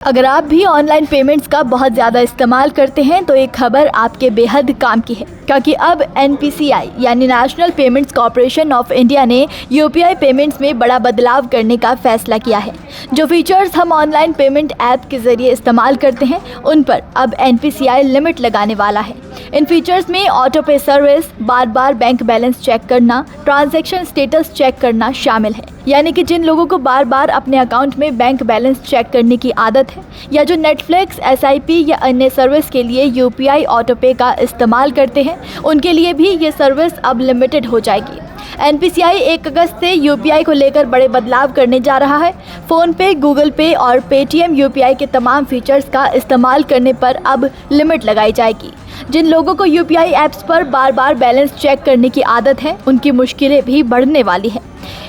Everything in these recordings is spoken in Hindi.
अगर आप भी ऑनलाइन पेमेंट्स का बहुत ज़्यादा इस्तेमाल करते हैं तो एक खबर आपके बेहद काम की है, क्योंकि अब NPCI यानी national payments corporation of India ने UPI पेमेंट्स में बड़ा बदलाव करने का फैसला किया है। जो फीचर्स हम ऑनलाइन पेमेंट ऐप के जरिए इस्तेमाल करते हैं उन पर अब NPCI लिमिट लगाने वाला है। इन फीचर्स में ऑटो पे सर्विस, बार बार बैंक बैलेंस चेक करना, ट्रांजैक्शन स्टेटस चेक करना शामिल है। यानी कि जिन लोगों को बार बार अपने अकाउंट में बैंक बैलेंस चेक करने की आदत है या जो नेटफ्लिक्स, SIP या अन्य सर्विस के लिए UPI ऑटो पे का इस्तेमाल करते हैं, उनके लिए भी ये सर्विस अब लिमिटेड हो जाएगी। NPCI 1 अगस्त से UPI को लेकर बड़े बदलाव करने जा रहा है। फ़ोन पे, गूगल पे और पेटीएम UPI के तमाम फीचर्स का इस्तेमाल करने पर अब लिमिट लगाई जाएगी। जिन लोगों को UPI ऐप्स पर बार बार बैलेंस चेक करने की आदत है, उनकी मुश्किलें भी बढ़ने वाली है।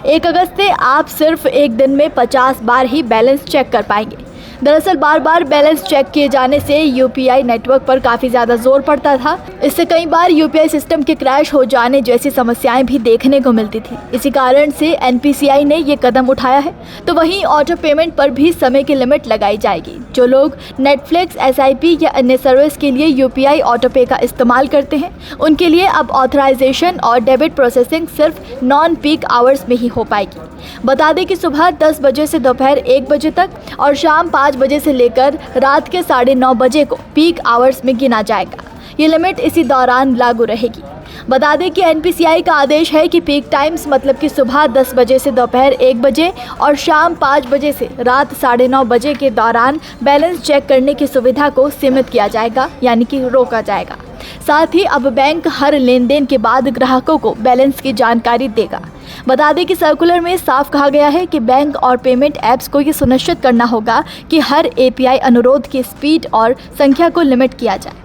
1 अगस्त से आप सिर्फ एक दिन में 50 बार ही बैलेंस चेक कर पाएंगे। दरअसल बार बार बैलेंस चेक किए जाने से UPI नेटवर्क पर काफ़ी ज़्यादा जोर पड़ता था। इससे कई बार UPI सिस्टम के क्रैश हो जाने जैसी समस्याएं भी देखने को मिलती थी। इसी कारण से NPCI ने ये कदम उठाया है। तो वहीं ऑटो पेमेंट पर भी समय की लिमिट लगाई जाएगी। जो लोग नेटफ्लिक्स, SIP या अन्य सर्विस के लिए UPI ऑटो पे का इस्तेमाल करते हैं, उनके लिए अब ऑथराइजेशन और डेबिट प्रोसेसिंग सिर्फ नॉन पीक आवर्स में ही हो पाएगी। बता दें कि सुबह 10 बजे से दोपहर 1 बजे तक और शाम 5 बजे से लेकर रात के 9:30 बजे को पीक आवर्स में गिना जाएगा। ये लिमिट इसी दौरान लागू रहेगी। बता दें कि NPCI का आदेश है कि पीक टाइम्स मतलब कि सुबह 10 बजे से दोपहर 1 बजे और शाम 5 बजे से रात 9:30 बजे के दौरान बैलेंस चेक करने की सुविधा को सीमित किया जाएगा, यानी कि रोका जाएगा। साथ ही अब बैंक हर लेन देन के बाद ग्राहकों को बैलेंस की जानकारी देगा। बता दें कि सर्कुलर में साफ कहा गया है कि बैंक और पेमेंट ऐप्स को ये सुनिश्चित करना होगा कि हर API अनुरोध की स्पीड और संख्या को लिमिट किया जाए।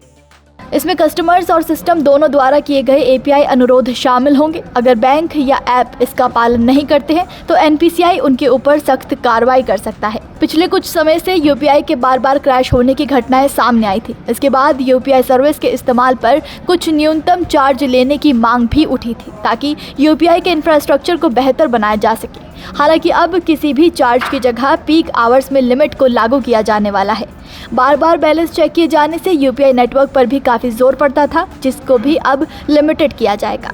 इसमें कस्टमर्स और सिस्टम दोनों द्वारा किए गए API अनुरोध शामिल होंगे। अगर बैंक या ऐप इसका पालन नहीं करते हैं तो NPCI उनके ऊपर सख्त कार्रवाई कर सकता है। पिछले कुछ समय से UPI के बार बार क्रैश होने की घटनाएं सामने आई थी। इसके बाद UPI सर्विस के इस्तेमाल पर कुछ न्यूनतम चार्ज लेने की मांग भी उठी थी, ताकि UPI के इंफ्रास्ट्रक्चर को बेहतर बनाया जा सके। हालांकि अब किसी भी चार्ज की जगह पीक आवर्स में लिमिट को लागू किया जाने वाला है। बार बार बैलेंस चेक किए जाने से UPI नेटवर्क पर भी काफ़ी जोर पड़ता था, जिसको भी अब लिमिटेड किया जाएगा।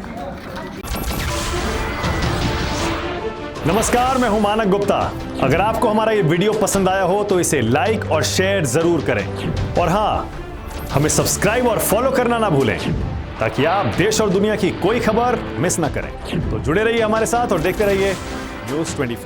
नमस्कार, मैं हूं मानक गुप्ता। अगर आपको हमारा ये वीडियो पसंद आया हो तो इसे लाइक और शेयर जरूर करें, और हाँ, हमें सब्सक्राइब और फॉलो करना ना भूलें, ताकि आप देश और दुनिया की कोई खबर मिस ना करें। तो जुड़े रहिए हमारे साथ और देखते रहिए News 24।